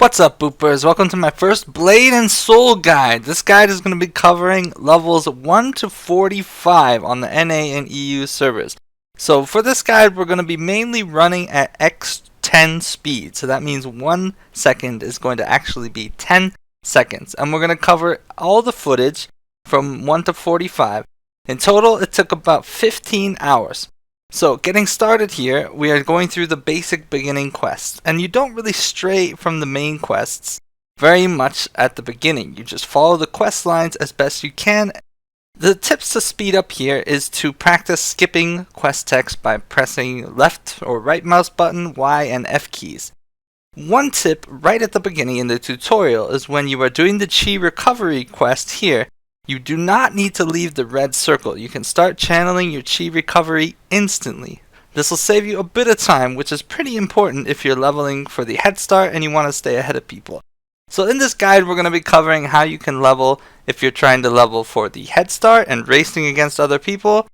What's up, boopers? Welcome to my first Blade and Soul guide. This guide is going to be covering levels 1 to 45 on the NA and EU servers. So for this guide, we're going to be mainly running at X10 speed. So that means 1 second is going to actually be 10 seconds. And we're going to cover all the footage from 1 to 45. In total, it took about 15 hours. So getting started here, we are going through the basic beginning quests, and you don't really stray from the main quests very much at the beginning. You just follow the quest lines as best you can. The tips to speed up here is to practice skipping quest text by pressing left or right mouse button, Y and F keys. One tip right at the beginning in the tutorial is when you are doing the chi recovery quest here, you do not need to leave the red circle. You can start channeling your chi recovery instantly. This will save you a bit of time, which is pretty important if you're leveling for the head start and you want to stay ahead of people. So in this guide, we're going to be covering how you can level if you're trying to level for the head start and racing against other people,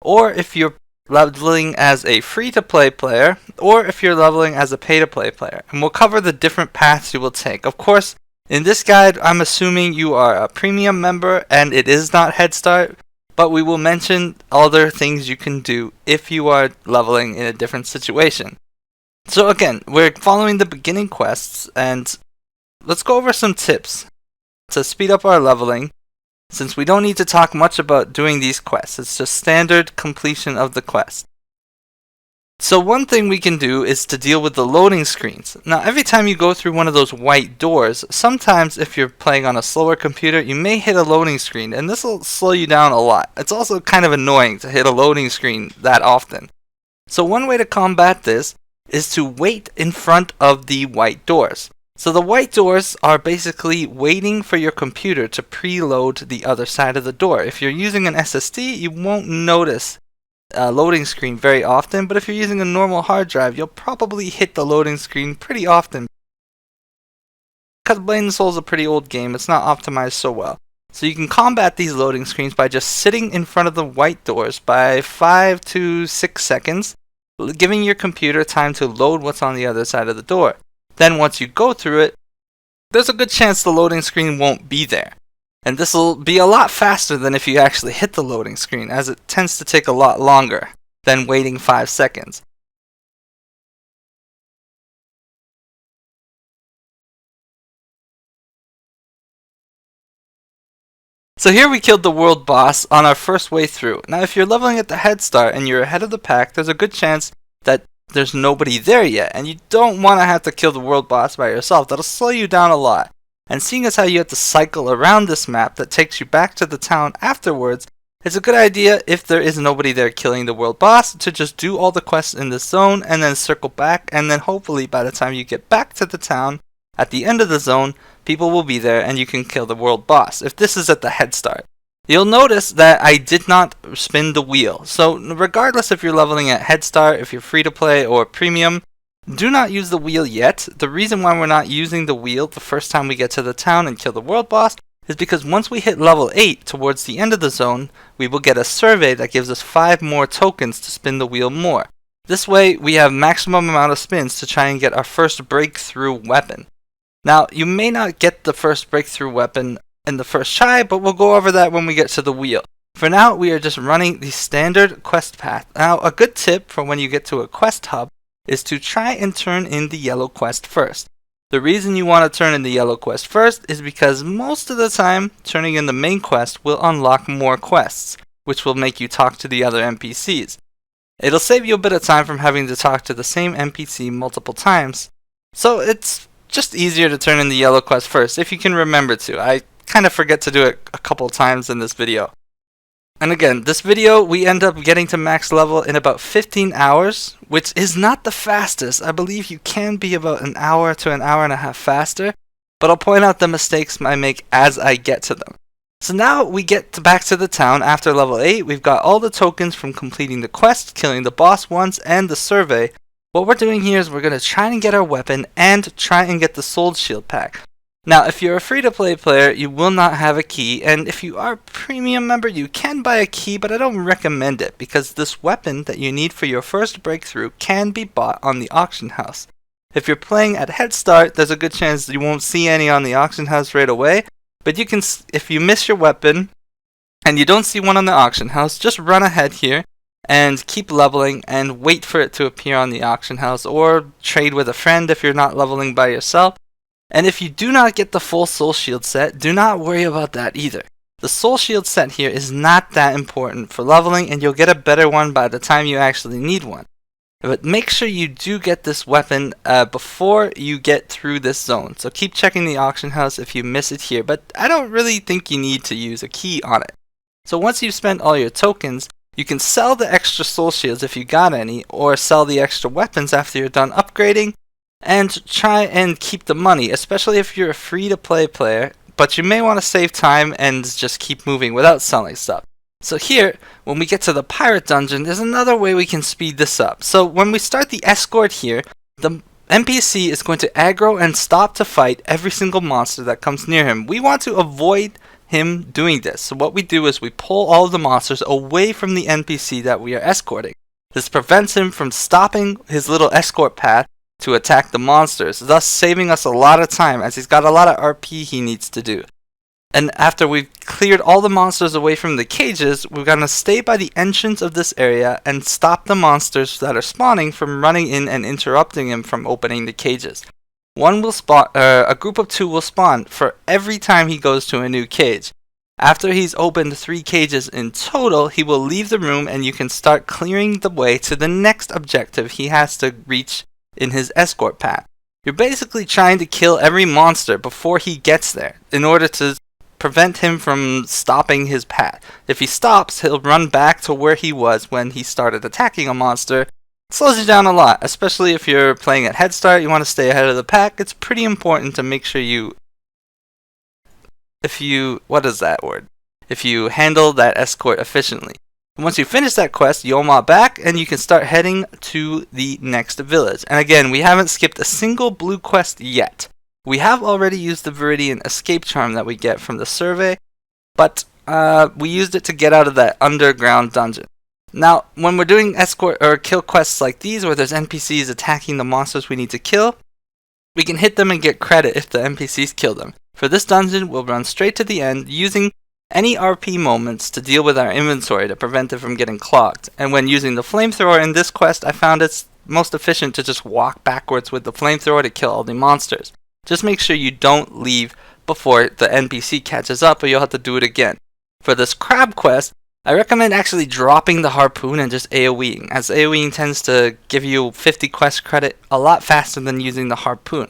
or if you're leveling as a free-to-play player, or if you're leveling as a pay-to-play player. And we'll cover the different paths you will take. Of course, in this guide, I'm assuming you are a premium member and it is not Head Start, but we will mention other things you can do if you are leveling in a different situation. So again, we're following the beginning quests, and let's go over some tips to speed up our leveling, since we don't need to talk much about doing these quests. It's just standard completion of the quest. So one thing we can do is to deal with the loading screens. Now every time you go through one of those white doors, sometimes if you're playing on a slower computer, you may hit a loading screen, and this will slow you down a lot. It's also kind of annoying to hit a loading screen that often. So one way to combat this is to wait in front of the white doors. So the white doors are basically waiting for your computer to preload the other side of the door. If you're using an SSD, you won't notice loading screen very often, but if you're using a normal hard drive, you'll probably hit the loading screen pretty often. Because Blade and Soul is a pretty old game, it's not optimized so well. So you can combat these loading screens by just sitting in front of the white doors by 5 to 6 seconds, giving your computer time to load what's on the other side of the door. Then once you go through it, there's a good chance the loading screen won't be there. And this will be a lot faster than if you actually hit the loading screen, as it tends to take a lot longer than waiting 5 seconds. So here we killed the world boss on our first way through. Now if you're leveling at the head start and you're ahead of the pack, there's a good chance that there's nobody there yet, and you don't want to have to kill the world boss by yourself. That'll slow you down a lot. And seeing as how you have to cycle around this map that takes you back to the town afterwards, it's a good idea, if there is nobody there killing the world boss, to just do all the quests in this zone and then circle back, and then hopefully by the time you get back to the town, at the end of the zone, people will be there and you can kill the world boss, if this is at the head start. You'll notice that I did not spin the wheel, so regardless if you're leveling at head start, if you're free to play or premium, do not use the wheel yet. The reason why we're not using the wheel the first time we get to the town and kill the world boss is because once we hit level 8 towards the end of the zone, we will get a survey that gives us 5 more tokens to spin the wheel more. This way we have maximum amount of spins to try and get our first breakthrough weapon. Now you may not get the first breakthrough weapon in the first try, but we'll go over that when we get to the wheel. For now we are just running the standard quest path. Now a good tip for when you get to a quest hub is to try and turn in the yellow quest first. The reason you want to turn in the yellow quest first is because most of the time, turning in the main quest will unlock more quests, which will make you talk to the other NPCs. It'll save you a bit of time from having to talk to the same NPC multiple times, so it's just easier to turn in the yellow quest first if you can remember to. I kind of forget to do it a couple times in this video. And again, this video, we end up getting to max level in about 15 hours, which is not the fastest. I believe you can be about an hour to an hour and a half faster, but I'll point out the mistakes I make as I get to them. So now we get back to the town after level 8. We've got all the tokens from completing the quest, killing the boss once, and the survey. What we're doing here is we're going to try and get our weapon and try and get the soul shield pack. Now, if you're a free-to-play player, you will not have a key, and if you are a premium member, you can buy a key, but I don't recommend it, because this weapon that you need for your first breakthrough can be bought on the auction house. If you're playing at Head Start, there's a good chance you won't see any on the auction house right away. But you can, if you miss your weapon and you don't see one on the auction house, just run ahead here and keep leveling and wait for it to appear on the auction house, or trade with a friend if you're not leveling by yourself. And if you do not get the full Soul Shield set, do not worry about that either. The Soul Shield set here is not that important for leveling, and you'll get a better one by the time you actually need one. But make sure you do get this weapon before you get through this zone. So keep checking the auction house if you miss it here, but I don't really think you need to use a key on it. So once you've spent all your tokens, you can sell the extra Soul Shields if you got any, or sell the extra weapons after you're done upgrading, and try and keep the money, especially if you're a free-to-play player. But you may want to save time and just keep moving without selling stuff. So here, when we get to the pirate dungeon, there's another way we can speed this up. So when we start the escort here, the NPC is going to aggro and stop to fight every single monster that comes near him. We want to avoid him doing this. So what we do is we pull all of the monsters away from the NPC that we are escorting. This prevents him from stopping his little escort path to attack the monsters, thus saving us a lot of time, as he's got a lot of RP he needs to do. And after we've cleared all the monsters away from the cages, we're going to stay by the entrance of this area and stop the monsters that are spawning from running in and interrupting him from opening the cages. A group of 2 will spawn for every time he goes to a new cage. After he's opened 3 cages in total, he will leave the room and you can start clearing the way to the next objective he has to reach in his escort path. You're basically trying to kill every monster before he gets there in order to prevent him from stopping his path. If he stops, he'll run back to where he was when he started attacking a monster. It slows you down a lot, especially if you're playing at Head Start. You want to stay ahead of the pack. It's pretty important to make sure if you handle that escort efficiently. Once you finish that quest, you'll mod back and you can start heading to the next village. And again, we haven't skipped a single blue quest yet. We have already used the Viridian escape charm that we get from the survey, but we used it to get out of that underground dungeon. Now, when we're doing escort or kill quests like these, where there's NPCs attacking the monsters we need to kill, we can hit them and get credit if the NPCs kill them. For this dungeon, we'll run straight to the end using any RP moments to deal with our inventory to prevent it from getting clogged. And when using the flamethrower in this quest, I found it's most efficient to just walk backwards with the flamethrower to kill all the monsters. Just make sure you don't leave before the NPC catches up, or you'll have to do it again. For this crab quest, I recommend actually dropping the harpoon and just AoEing, as AoEing tends to give you 50 quest credit a lot faster than using the harpoon.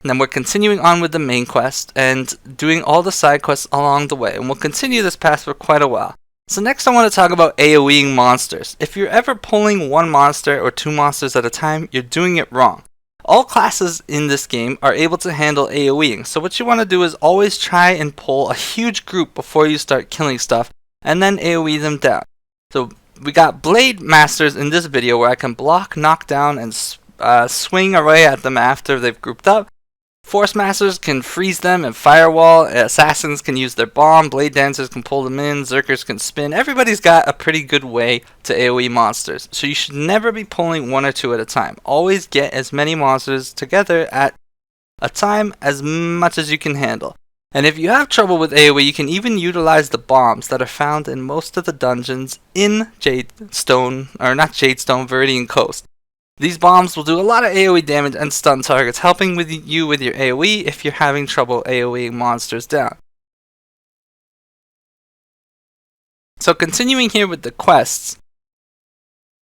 And then we're continuing on with the main quest and doing all the side quests along the way, and we'll continue this path for quite a while. So next I want to talk about AoEing monsters. If you're ever pulling 1 monster or 2 monsters at a time, you're doing it wrong. All classes in this game are able to handle AoEing, so what you want to do is always try and pull a huge group before you start killing stuff, and then AoE them down. So we got Blade Masters in this video where I can block, knock down, and swing away at them after they've grouped up. Force Masters can freeze them and firewall, Assassins can use their bomb, Blade Dancers can pull them in, Zerkers can spin. Everybody's got a pretty good way to AoE monsters, so you should never be pulling 1 or 2 at a time. Always get as many monsters together at a time as much as you can handle. And if you have trouble with AoE, you can even utilize the bombs that are found in most of the dungeons in Jadestone, Viridian Coast. These bombs will do a lot of AoE damage and stun targets, helping you with your AoE if you're having trouble AoEing monsters down. So continuing here with the quests,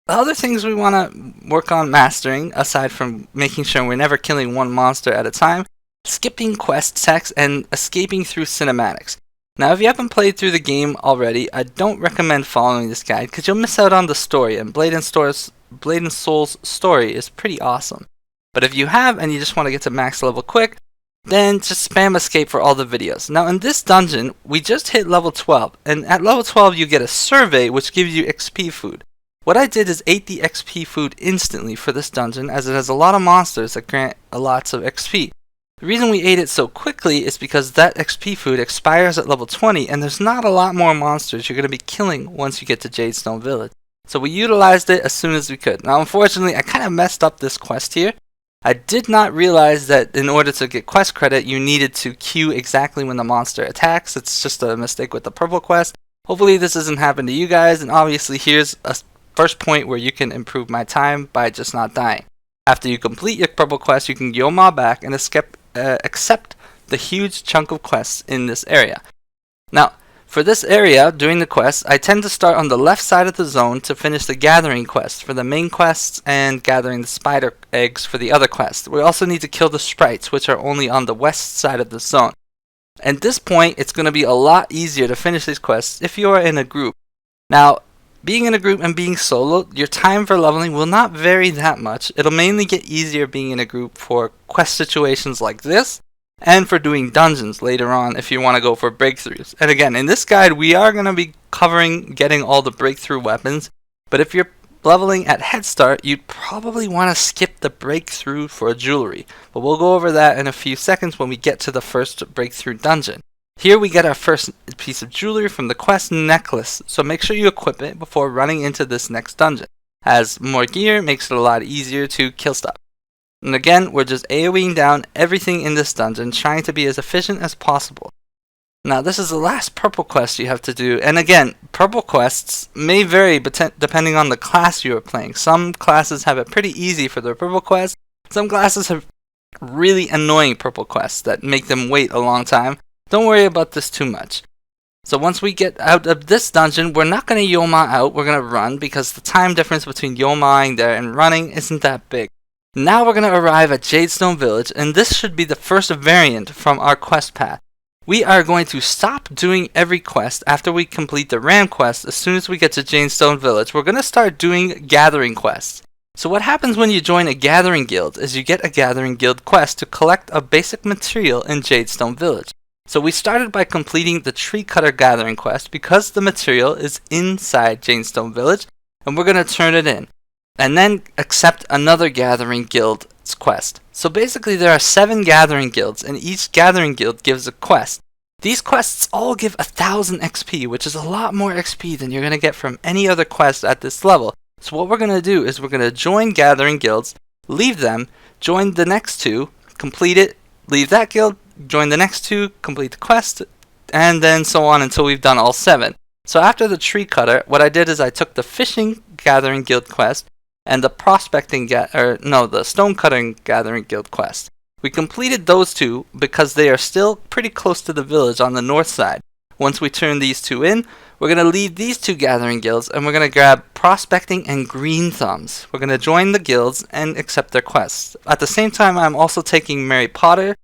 the other things we want to work on mastering, aside from making sure we're never killing 1 monster at a time, skipping quest text and escaping through cinematics. Now if you haven't played through the game already, I don't recommend following this guide because you'll miss out on the story, and Blade and Soul's story is pretty awesome. But if you have and you just want to get to max level quick, then just spam escape for all the videos. Now in this dungeon, we just hit level 12, and at level 12 you get a survey which gives you XP food. What I did is ate the XP food instantly for this dungeon, as it has a lot of monsters that grant lots of XP. The reason we ate it so quickly is because that XP food expires at level 20, and there's not a lot more monsters you're going to be killing once you get to Jadestone Village. So we utilized it as soon as we could. Now unfortunately, I kind of messed up this quest here, I did not realize that in order to get quest credit, you needed to queue exactly when the monster attacks. It's just a mistake with the purple quest. Hopefully this doesn't happen to you guys, and obviously here's a first point where you can improve my time by just not dying. After you complete your purple quest, you can Yoma back and accept the huge chunk of quests in this area. Now, for this area, during the quest, I tend to start on the left side of the zone to finish the gathering quest for the main quests and gathering the spider eggs for the other quests. We also need to kill the sprites, which are only on the west side of the zone. At this point, it's going to be a lot easier to finish these quests if you are in a group. Now, being in a group and being solo, your time for leveling will not vary that much. It'll mainly get easier being in a group for quest situations like this, and for doing dungeons later on if you want to go for breakthroughs. And again, in this guide we are going to be covering getting all the breakthrough weapons, but if you're leveling at head start, you'd probably want to skip the breakthrough for jewelry. But we'll go over that in a few seconds when we get to the first breakthrough dungeon. Here we get our first piece of jewelry from the quest necklace, so make sure you equip it before running into this next dungeon, as more gear makes it a lot easier to kill stuff. And again, we're just AoEing down everything in this dungeon, trying to be as efficient as possible. Now, this is the last purple quest you have to do, and again, purple quests may vary depending on the class you are playing. Some classes have it pretty easy for their purple quests. Some classes have really annoying purple quests that make them wait a long time. Don't worry about this too much. So once we get out of this dungeon, we're not going to Yoma out, we're going to run, because the time difference between Yomaing there and running isn't that big. Now we're going to arrive at Jadestone Village, and this should be the first variant from our quest path. We are going to stop doing every quest after we complete the Ram quest. As soon as we get to Jadestone Village, we're going to start doing gathering quests. So what happens when you join a gathering guild is you get a gathering guild quest to collect a basic material in Jadestone Village. So we started by completing the tree cutter gathering quest because the material is inside Jadestone Village, and we're going to turn it in. And then accept another gathering guild's quest. So basically there are 7 gathering guilds, and each gathering guild gives a quest. These quests all give 1000 XP, which is a lot more XP than you're going to get from any other quest at this level. So what we're going to do is we're going to join gathering guilds, leave them, join the next 2, complete it, leave that guild, join the next 2, complete the quest, and then so on until we've done all 7. So after the tree cutter, what I did is I took the fishing gathering guild quest, and the the stonecutter gathering guild quest. We completed those 2 because they are still pretty close to the village on the north side. Once we turn these 2 in, we're going to leave these 2 gathering guilds, and we're going to grab prospecting and green thumbs. We're going to join the guilds and accept their quests. At the same time, I'm also taking Mary Potter,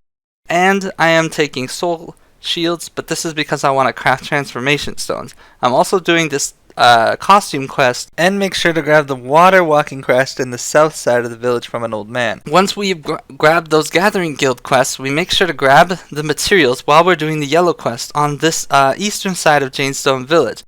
and I am taking soul shields, but this is because I want to craft transformation stones. I'm also doing this costume quest, and make sure to grab the water walking quest in the south side of the village from an old man. Once we've grabbed those gathering guild quests, we make sure to grab the materials while we're doing the yellow quest on this eastern side of Jadestone Village.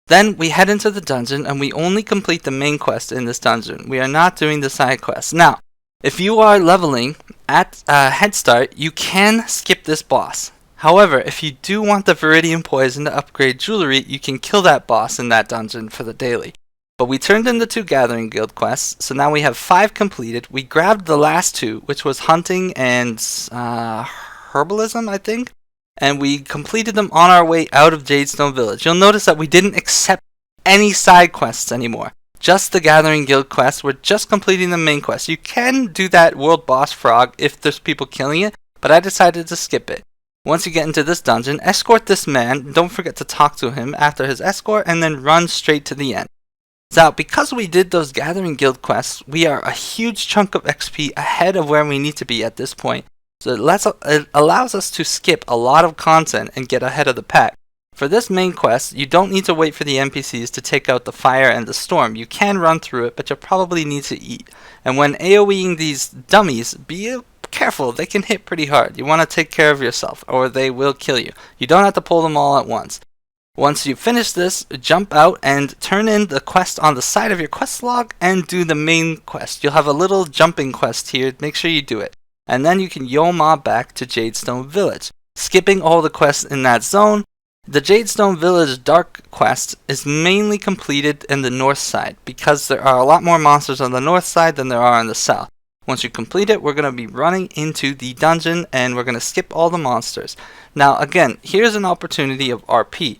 Then we head into the dungeon, and we only complete the main quest in this dungeon. We are not doing the side quests. Now, if you are leveling at head start, you can skip this boss. However, if you do want the Viridian Poison to upgrade jewelry, you can kill that boss in that dungeon for the daily. But we turned in the 2 gathering guild quests, so now we have 5 completed. We grabbed the last 2, which was hunting and herbalism, I think, and we completed them on our way out of Jadestone Village. You'll notice that we didn't accept any side quests anymore. Just the gathering guild quests. We're just completing the main quest. You can do that world boss frog if there's people killing it, but I decided to skip it. Once you get into this dungeon, escort this man, don't forget to talk to him after his escort, and then run straight to the end. Now, because we did those gathering guild quests, we are a huge chunk of XP ahead of where we need to be at this point. So it allows us to skip a lot of content and get ahead of the pack. For this main quest, you don't need to wait for the NPCs to take out the fire and the storm. You can run through it, but you'll probably need to eat. And when AoEing these dummies, be careful, they can hit pretty hard. You want to take care of yourself, or they will kill you. You don't have to pull them all at once. Once you finish this, jump out and turn in the quest on the side of your quest log and do the main quest. You'll have a little jumping quest here, make sure you do it. And then you can Yoma back to Jadestone Village. Skipping all the quests in that zone, the Jadestone Village Dark quest is mainly completed in the north side because there are a lot more monsters on the north side than there are on the south. Once you complete it, we're going to be running into the dungeon and we're going to skip all the monsters. Now again, here's an opportunity of RP.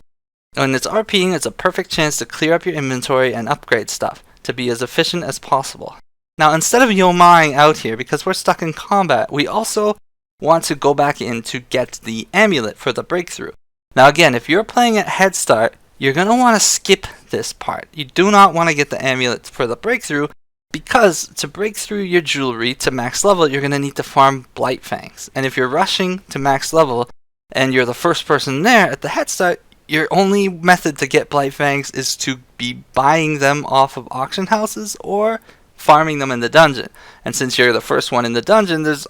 When it's RPing, it's a perfect chance to clear up your inventory and upgrade stuff to be as efficient as possible. Now instead of yomaing out here, because we're stuck in combat, we also want to go back in to get the amulet for the breakthrough. Now again, if you're playing at head start, you're going to want to skip this part. You do not want to get the amulet for the breakthrough, because to break through your jewelry to max level, you're going to need to farm Blight Fangs. And if you're rushing to max level and you're the first person there at the head start, your only method to get Blight Fangs is to be buying them off of auction houses or farming them in the dungeon. And since you're the first one in the dungeon, it's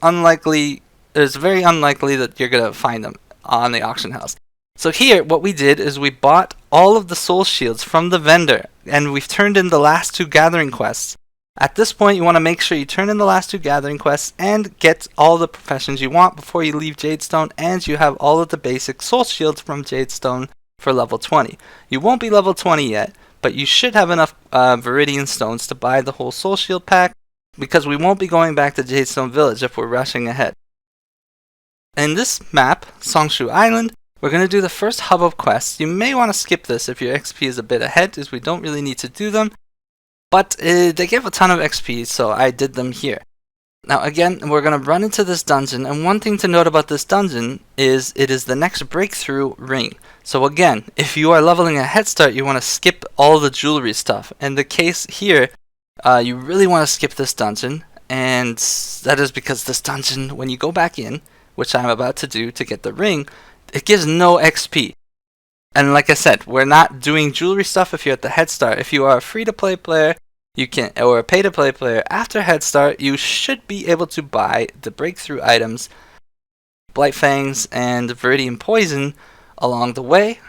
very unlikely that you're going to find them on the auction house. So here, what we did is we bought all of the soul shields from the vendor, and we've turned in the last 2 gathering quests. At this point, you want to make sure you turn in the last 2 gathering quests and get all the professions you want before you leave Jadestone, and you have all of the basic soul shields from Jadestone for level 20. You won't be level 20 yet, but you should have enough Viridian stones to buy the whole soul shield pack, because we won't be going back to Jadestone Village if we're rushing ahead. In this map, Songshu Island, we're going to do the first hub of quests. You may want to skip this if your XP is a bit ahead, as we don't really need to do them. But they give a ton of XP, so I did them here. Now again, we're going to run into this dungeon, and one thing to note about this dungeon is it is the next breakthrough ring. So again, if you are leveling a head start, you want to skip all the jewelry stuff. In the case here, you really want to skip this dungeon, and that is because this dungeon, when you go back in, which I'm about to do to get the ring, it gives no XP. And like I said, we're not doing jewelry stuff if you're at the head start. If you are a free-to-play player, or a pay-to-play player after head start, you should be able to buy the breakthrough items, Blight Fangs and Viridian Poison, along the way,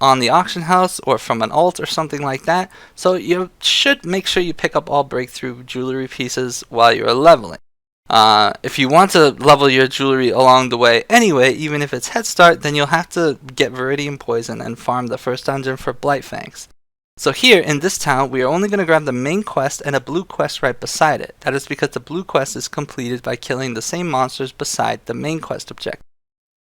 on the auction house or from an alt or something like that. So you should make sure you pick up all breakthrough jewelry pieces while you're leveling. If you want to level your jewelry along the way anyway, even if it's head start, then you'll have to get Viridian Poison and farm the first dungeon for Blight Fangs. So here in this town, we are only going to grab the main quest and a blue quest right beside it. That is because the blue quest is completed by killing the same monsters beside the main quest objective.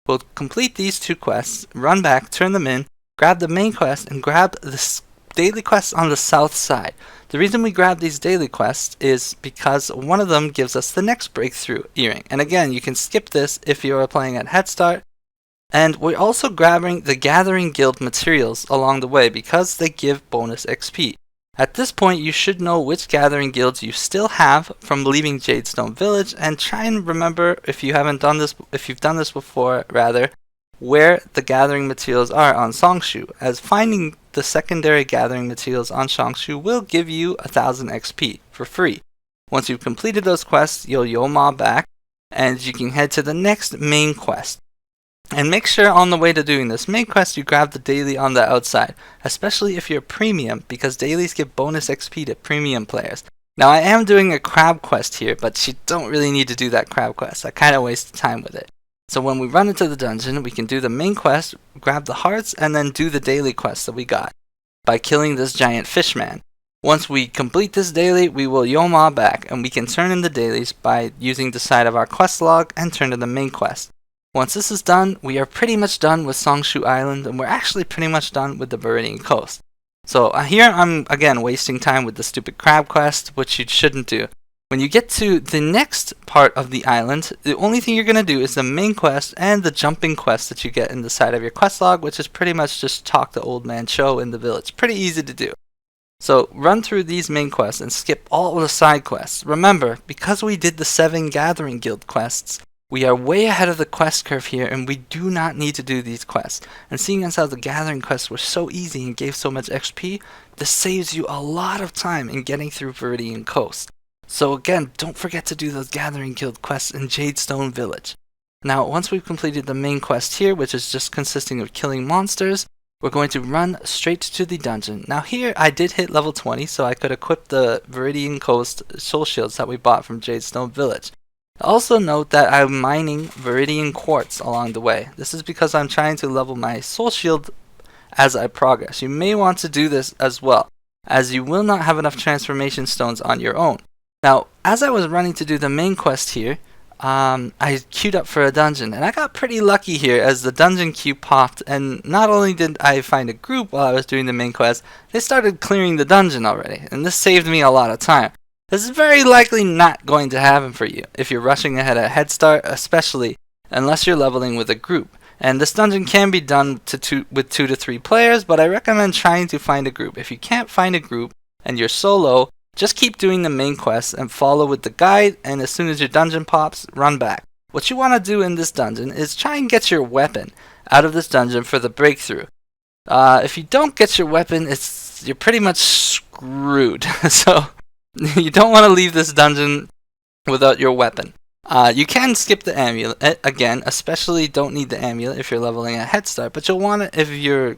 We'll complete these 2 quests, run back, turn them in, grab the main quest, and grab the daily quests on the south side. The reason we grab these daily quests is because one of them gives us the next breakthrough earring. And again, you can skip this if you are playing at head start. And we're also grabbing the Gathering Guild materials along the way because they give bonus XP. At this point, you should know which Gathering Guilds you still have from leaving Jadestone Village, and try and remember, if you've done this before, where the gathering materials are on Songshu, as finding the secondary gathering materials on Songshu will give you 1000 XP for free. Once you've completed those quests, you'll Yoma back, and you can head to the next main quest. And make sure on the way to doing this main quest you grab the daily on the outside, especially if you're premium, because dailies give bonus XP to premium players. Now I am doing a crab quest here, but you don't really need to do that crab quest. I kind of wasted time with it. So when we run into the dungeon, we can do the main quest, grab the hearts, and then do the daily quest that we got by killing this giant fishman. Once we complete this daily, we will Yoma back, and we can turn in the dailies by using the side of our quest log and turn to the main quest. Once this is done, we are pretty much done with Songshu Island, and we're actually pretty much done with the Viridian Coast. So here I'm again wasting time with the stupid crab quest, which you shouldn't do. When you get to the next part of the island, the only thing you're going to do is the main quest and the jumping quest that you get in the side of your quest log, which is pretty much just talk to Old Man Cho in the village. Pretty easy to do. So run through these main quests and skip all of the side quests. Remember, because we did the 7 Gathering Guild quests, we are way ahead of the quest curve here, and we do not need to do these quests. And seeing as how the gathering quests were so easy and gave so much XP, this saves you a lot of time in getting through Viridian Coast. So again, don't forget to do those Gathering Guild quests in Jadestone Village. Now, once we've completed the main quest here, which is just consisting of killing monsters, we're going to run straight to the dungeon. Now here, I did hit level 20, so I could equip the Viridian Coast soul shields that we bought from Jadestone Village. Also note that I'm mining Viridian Quartz along the way. This is because I'm trying to level my soul shield as I progress. You may want to do this as well, as you will not have enough transformation stones on your own. Now, as I was running to do the main quest here, I queued up for a dungeon, and I got pretty lucky here as the dungeon queue popped, and not only did I find a group while I was doing the main quest, they started clearing the dungeon already, and this saved me a lot of time. This is very likely not going to happen for you if you're rushing ahead at head start, especially unless you're leveling with a group. And this dungeon can be done with 2 to 3 players, but I recommend trying to find a group. If you can't find a group and you're solo, just keep doing the main quest and follow with the guide, and as soon as your dungeon pops, run back. What you want to do in this dungeon is try and get your weapon out of this dungeon for the breakthrough. If you don't get your weapon, you're pretty much screwed. So you don't want to leave this dungeon without your weapon. You can skip the amulet again, especially don't need the amulet if you're leveling at head start, but you'll want it if you're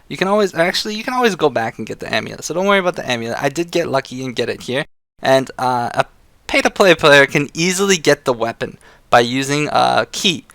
you can always go back and get the amulet, so don't worry about the amulet. I did get lucky and get it here, and a pay-to-play player can easily get the weapon by using a key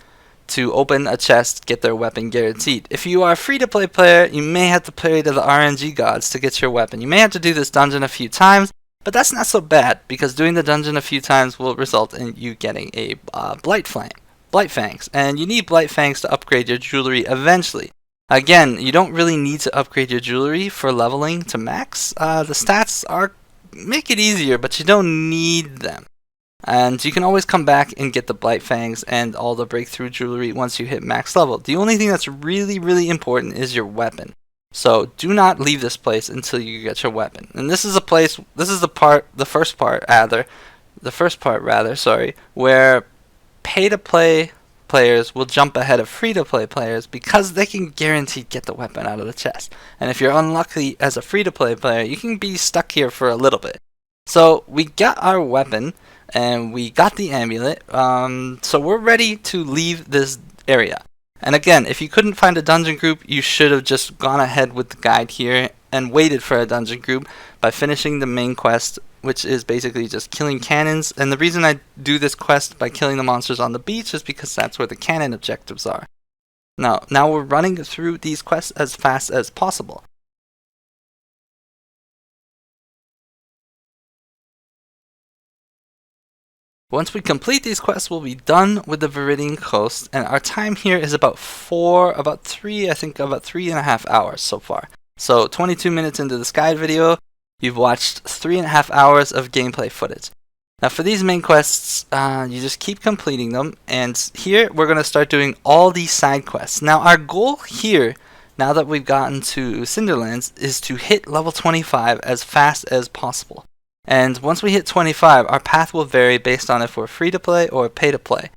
to open a chest, get their weapon guaranteed. If you are a free-to-play player, you may have to pray to the RNG gods to get your weapon. You may have to do this dungeon a few times, but that's not so bad, because doing the dungeon a few times will result in you getting a Blight Fangs, and you need Blight Fangs to upgrade your jewelry eventually. Again, you don't really need to upgrade your jewelry for leveling to max. The stats make it easier, but you don't need them. And you can always come back and get the Blight Fangs and all the breakthrough jewelry once you hit max level. The only thing that's really, really important is your weapon. So do not leave this place until you get your weapon. And this is the first part rather, where pay-to-play players will jump ahead of free-to-play players because they can guaranteed get the weapon out of the chest. And if you're unlucky as a free-to-play player, you can be stuck here for a little bit. So we got our weapon and we got the amulet, so we're ready to leave this area. And again, if you couldn't find a dungeon group, you should have just gone ahead with the guide here and waited for a dungeon group by finishing the main quest, which is basically just killing cannons. And the reason I do this quest by killing the monsters on the beach is because that's where the cannon objectives are. Now we're running through these quests as fast as possible. Once we complete these quests, we'll be done with the Viridian Coast, and our time here is about 3.5 hours so far. So 22 minutes into this guide video, you've watched 3.5 hours of gameplay footage. Now for these main quests, you just keep completing them, and here we're going to start doing all these side quests. Now our goal here, now that we've gotten to Cinderlands, is to hit level 25 as fast as possible. And once we hit 25, our path will vary based on if we're free to play or pay to play.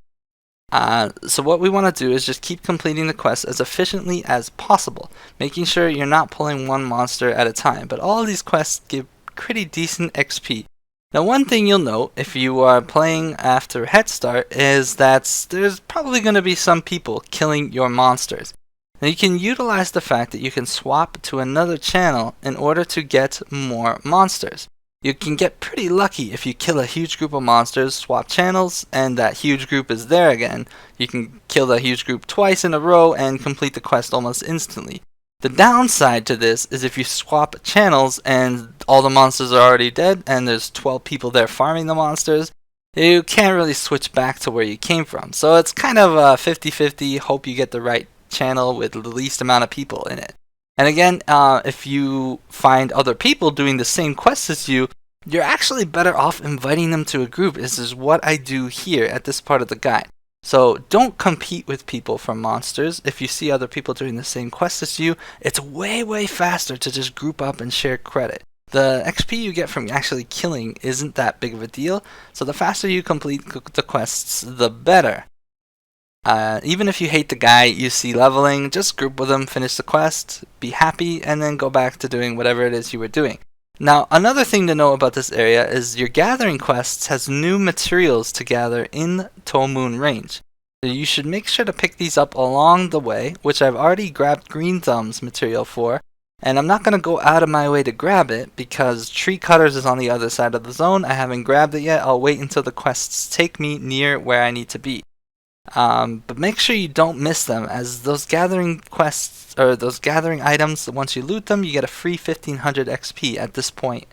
So what we want to do is just keep completing the quest as efficiently as possible, making sure you're not pulling one monster at a time. But all of these quests give pretty decent XP. Now one thing you'll note if you are playing after Head Start is that there's probably going to be some people killing your monsters. Now you can utilize the fact that you can swap to another channel in order to get more monsters. You can get pretty lucky if you kill a huge group of monsters, swap channels, and that huge group is there again. You can kill that huge group twice in a row and complete the quest almost instantly. The downside to this is if you swap channels and all the monsters are already dead and there's 12 people there farming the monsters, you can't really switch back to where you came from. So it's kind of a 50-50, hope you get the right channel with the least amount of people in it. And again, if you find other people doing the same quests as you, you're actually better off inviting them to a group. This is what I do here at this part of the guide. So don't compete with people for monsters. If you see other people doing the same quests as you, it's way faster to just group up and share credit. The XP you get from actually killing isn't that big of a deal, so the faster you complete the quests, the better. Even if you hate the guy you see leveling, just group with him, finish the quest, be happy, and then go back to doing whatever it is you were doing. Now, another thing to know about this area is your gathering quests has new materials to gather in Tomoon range. So you should make sure to pick these up along the way, which I've already grabbed Green Thumb's material for, and I'm not going to go out of my way to grab it because Tree Cutters is on the other side of the zone. I haven't grabbed it yet. I'll wait until the quests take me near where I need to be. But make sure you don't miss them, as those gathering quests, or those gathering items, once you loot them, you get a free 1500 XP at this point.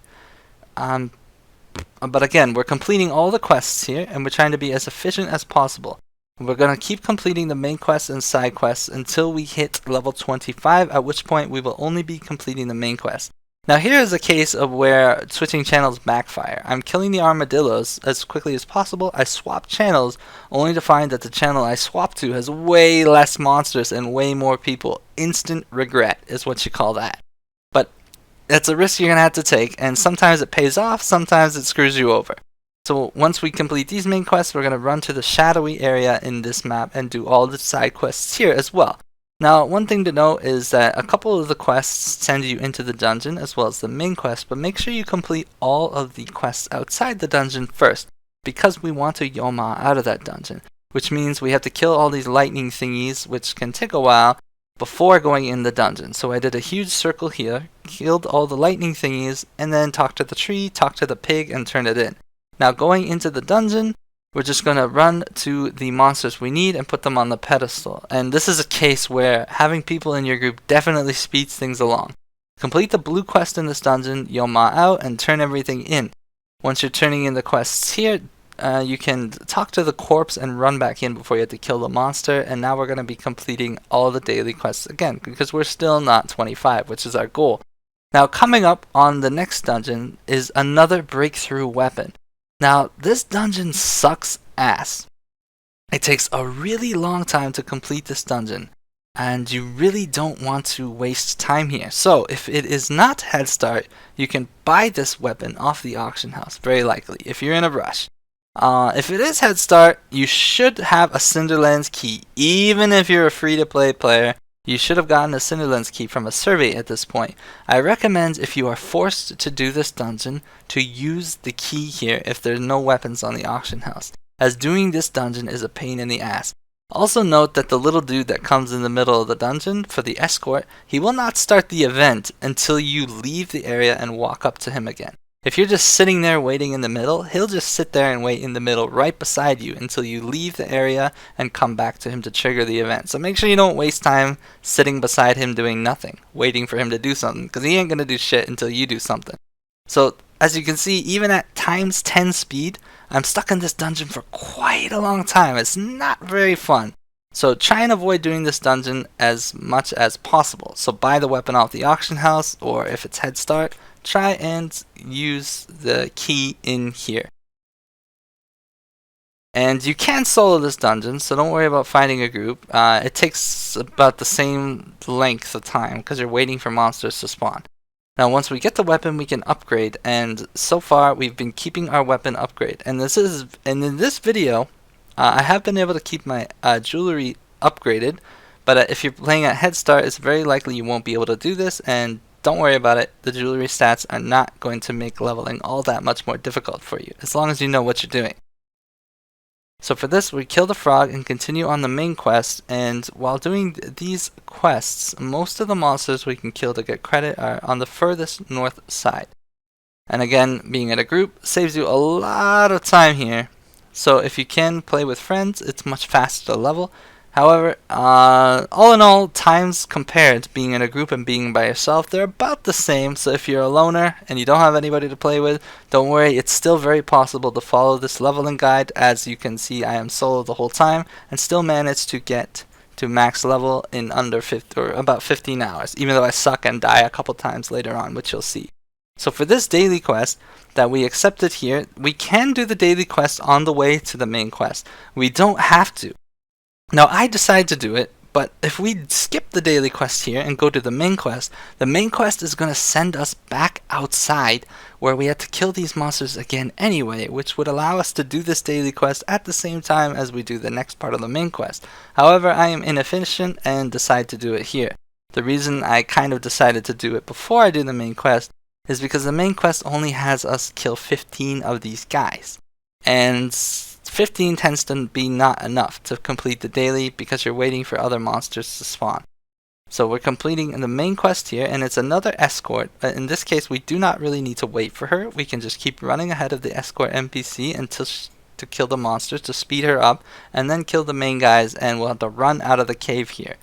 But again, we're completing all the quests here, and we're trying to be as efficient as possible. We're going to keep completing the main quests and side quests until we hit level 25, at which point we will only be completing the main quest. Now here is a case of where switching channels backfire. I'm killing the armadillos as quickly as possible. I swap channels only to find that the channel I swapped to has way less monsters and way more people. Instant regret is what you call that. But that's a risk you're going to have to take, and sometimes it pays off, sometimes it screws you over. So once we complete these main quests, we're going to run to the shadowy area in this map and do all the side quests here as well. Now, one thing to note is that a couple of the quests send you into the dungeon as well as the main quest, but make sure you complete all of the quests outside the dungeon first, because we want to Yoma out of that dungeon, which means we have to kill all these lightning thingies, which can take a while, before going in the dungeon. So I did a huge circle here, killed all the lightning thingies, and then talked to the tree, talked to the pig, and turned it in. Now going into the dungeon, we're just going to run to the monsters we need and put them on the pedestal. And this is a case where having people in your group definitely speeds things along. Complete the blue quest in this dungeon, Yoma out, and turn everything in. Once you're turning in the quests here, you can talk to the corpse and run back in before you have to kill the monster. And now we're going to be completing all the daily quests again, because we're still not 25, which is our goal. Now coming up on the next dungeon is another breakthrough weapon. Now, this dungeon sucks ass. It takes a really long time to complete this dungeon, and you really don't want to waste time here. So, if it is not Head Start, you can buy this weapon off the auction house, very likely, if you're in a rush. If it is Head Start, you should have a Cinderlands key. Even if you're a free-to-play player, you should have gotten a Cinderlands key from a survey at this point. I recommend, if you are forced to do this dungeon, to use the key here if there's no weapons on the auction house, as doing this dungeon is a pain in the ass. Also note that the little dude that comes in the middle of the dungeon for the escort, he will not start the event until you leave the area and walk up to him again. If you're just sitting there waiting in the middle, he'll just sit there and wait in the middle right beside you until you leave the area and come back to him to trigger the event. So make sure you don't waste time sitting beside him doing nothing, waiting for him to do something, because he ain't going to do shit until you do something. So as you can see, even at times 10 speed, I'm stuck in this dungeon for quite a long time. It's not very fun. So try and avoid doing this dungeon as much as possible. So buy the weapon off the auction house, or if it's Head Start, try and use the key in here. And you can solo this dungeon, so don't worry about finding a group. It takes about the same length of time because you're waiting for monsters to spawn. Now once we get the weapon, we can upgrade, and so far we've been keeping our weapon upgrade. And in this video, I have been able to keep my jewelry upgraded, but if you're playing at Head Start, it's very likely you won't be able to do this, and don't worry about it. The jewelry stats are not going to make leveling all that much more difficult for you, as long as you know what you're doing. So for this, we kill the frog and continue on the main quest, and while doing these quests, most of the monsters we can kill to get credit are on the furthest north side. And again, being in a group saves you a lot of time here. So if you can play with friends, it's much faster to level. However, all in all, times compared, being in a group and being by yourself, they're about the same. So if you're a loner and you don't have anybody to play with, don't worry, it's still very possible to follow this leveling guide. As you can see, I am solo the whole time and still manage to get to max level in under 50 or about 15 hours, even though I suck and die a couple times later on, which you'll see. So for this daily quest that we accepted here, we can do the daily quest on the way to the main quest. We don't have to. Now I decided to do it, but if we skip the daily quest here and go to the main quest is going to send us back outside where we have to kill these monsters again anyway, which would allow us to do this daily quest at the same time as we do the next part of the main quest. However, I am inefficient and decide to do it here. The reason I kind of decided to do it before I do the main quest is because the main quest only has us kill 15 of these guys. And 15 tends to be not enough to complete the daily because you're waiting for other monsters to spawn. So we're completing the main quest here, and it's another escort. In this case, we do not really need to wait for her. We can just keep running ahead of the escort NPC until to kill the monsters, to speed her up, and then kill the main guys, and we'll have to run out of the cave here.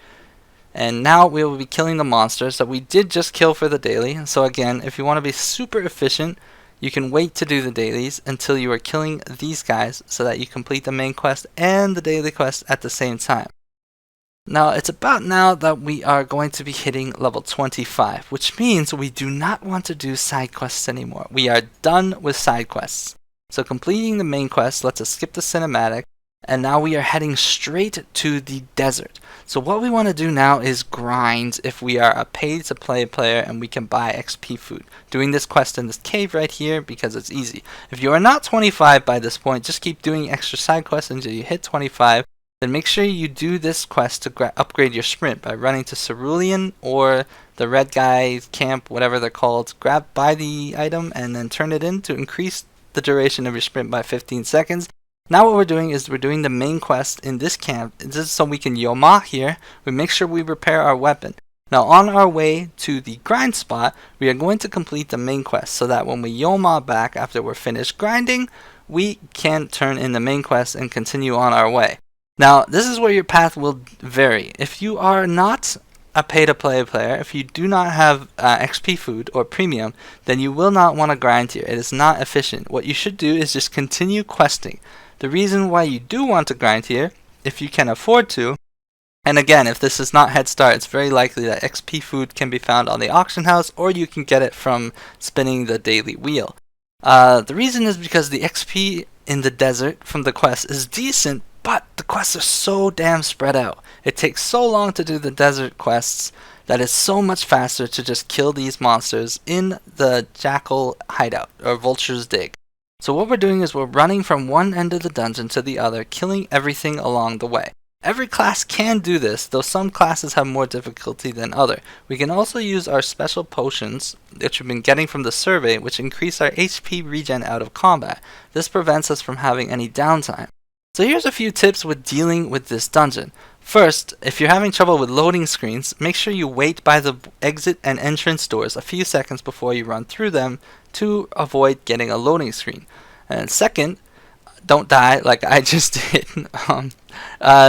And now we will be killing the monsters that we did just kill for the daily. So again, if you want to be super efficient, you can wait to do the dailies until you are killing these guys so that you complete the main quest and the daily quest at the same time. Now, it's about now that we are going to be hitting level 25, which means we do not want to do side quests anymore. We are done with side quests. So completing the main quest lets us skip the cinematic, and now we are heading straight to the desert. So what we want to do now is grind if we are a pay-to-play player and we can buy XP food. Doing this quest in this cave right here because it's easy. If you are not 25 by this point, just keep doing extra side quests until you hit 25. Then make sure you do this quest to upgrade your sprint by running to Cerulean or the red guy camp, whatever they're called. Buy the item and then turn it in to increase the duration of your sprint by 15 seconds. Now what we're doing is we're doing the main quest in this camp. This is so we can Yoma here. We make sure we repair our weapon. Now on our way to the grind spot, we are going to complete the main quest so that when we Yoma back after we're finished grinding, we can turn in the main quest and continue on our way. Now, this is where your path will vary. If you are not a pay-to-play player, if you do not have XP food or premium, then you will not want to grind here. It is not efficient. What you should do is just continue questing. The reason why you do want to grind here, if you can afford to, and again, if this is not Head Start, it's very likely that XP food can be found on the auction house, or you can get it from spinning the daily wheel. The reason is because the XP in the desert from the quest is decent, but the quests are so damn spread out. It takes so long to do the desert quests that it's so much faster to just kill these monsters in the jackal hideout or vulture's dig. So what we're doing is we're running from one end of the dungeon to the other, killing everything along the way. Every class can do this, though some classes have more difficulty than other. We can also use our special potions, which we've been getting from the survey, which increase our HP regen out of combat. This prevents us from having any downtime. So here's a few tips with dealing with this dungeon. First, if you're having trouble with loading screens, make sure you wait by the exit and entrance doors a few seconds before you run through them to avoid getting a loading screen. And second, don't die like I just did.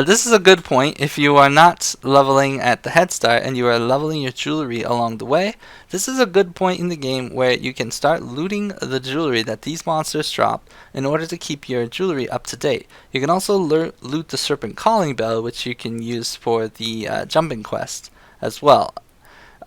This is a good point. If you are not leveling at the head start and you are leveling your jewelry along the way, this is a good point in the game where you can start looting the jewelry that these monsters drop in order to keep your jewelry up to date. You can also loot the Serpent Calling Bell, which you can use for the jumping quest as well.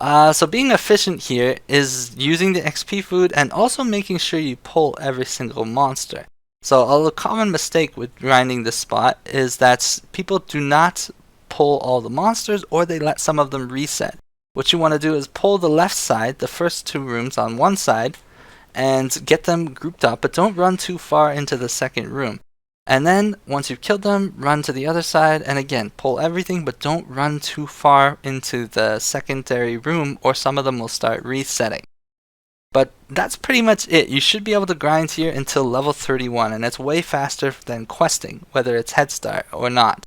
So being efficient here is using the XP food and also making sure you pull every single monster. So a common mistake with grinding this spot is that people do not pull all the monsters, or they let some of them reset. What you want to do is pull the left side, the first two rooms on one side, and get them grouped up, but don't run too far into the second room. And then once you've killed them, run to the other side, and again, pull everything, but don't run too far into the secondary room, or some of them will start resetting. But that's pretty much it. You should be able to grind here until level 31, and it's way faster than questing, whether it's Head Start or not.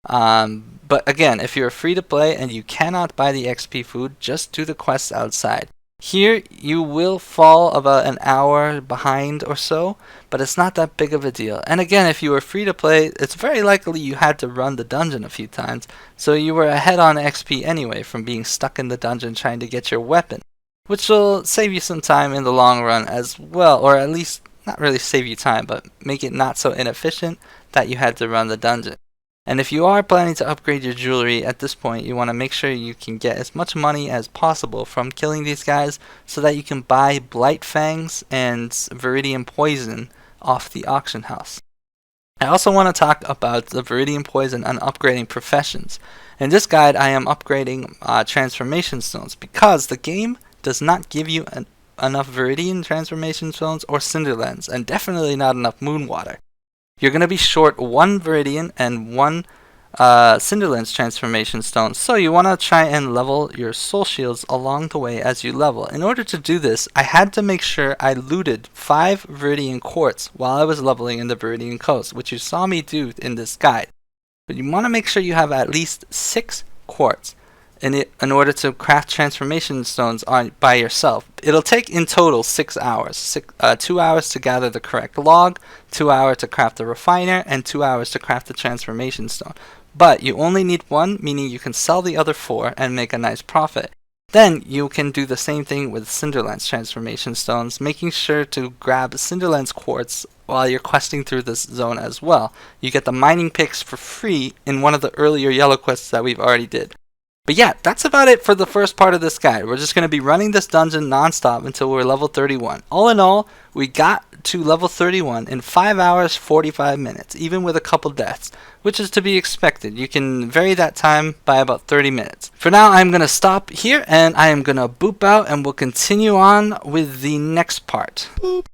But again, if you're free to play and you cannot buy the XP food, just do the quests outside. Here, you will fall about an hour behind or so, but it's not that big of a deal. And again, if you were free to play, it's very likely you had to run the dungeon a few times, so you were ahead on XP anyway from being stuck in the dungeon trying to get your weapon, which will save you some time in the long run as well, or at least not really save you time, but make it not so inefficient that you had to run the dungeon. And if you are planning to upgrade your jewelry at this point, you want to make sure you can get as much money as possible from killing these guys so that you can buy Blight Fangs and Viridian Poison off the auction house. I also want to talk about the Viridian Poison and upgrading professions. In this guide, I am upgrading transformation stones because the game does not give you enough Viridian transformation stones or Cinderlands, and definitely not enough Moonwater. You're going to be short one Viridian and one Cinderlands transformation stone, so you want to try and level your soul shields along the way as you level. In order to do this, I had to make sure I looted 5 Viridian quartz while I was leveling in the Viridian Coast, which you saw me do in this guide. But you want to make sure you have at least 6 quartz in order to craft transformation stones by yourself. It'll take in total 6 hours. 2 hours to gather the correct log, 2 hours to craft the refiner, and 2 hours to craft the transformation stone. But you only need 1, meaning you can sell the other 4 and make a nice profit. Then you can do the same thing with Cinderlands transformation stones, making sure to grab Cinderlands quartz while you're questing through this zone as well. You get the mining picks for free in one of the earlier yellow quests that we've already did. But yeah, that's about it for the first part of this guide. We're just going to be running this dungeon non-stop until we're level 31. All in all, we got to level 31 in 5 hours 45 minutes, even with a couple deaths, which is to be expected. You can vary that time by about 30 minutes. For now, I'm going to stop here and I am going to boop out and we'll continue on with the next part. Boop.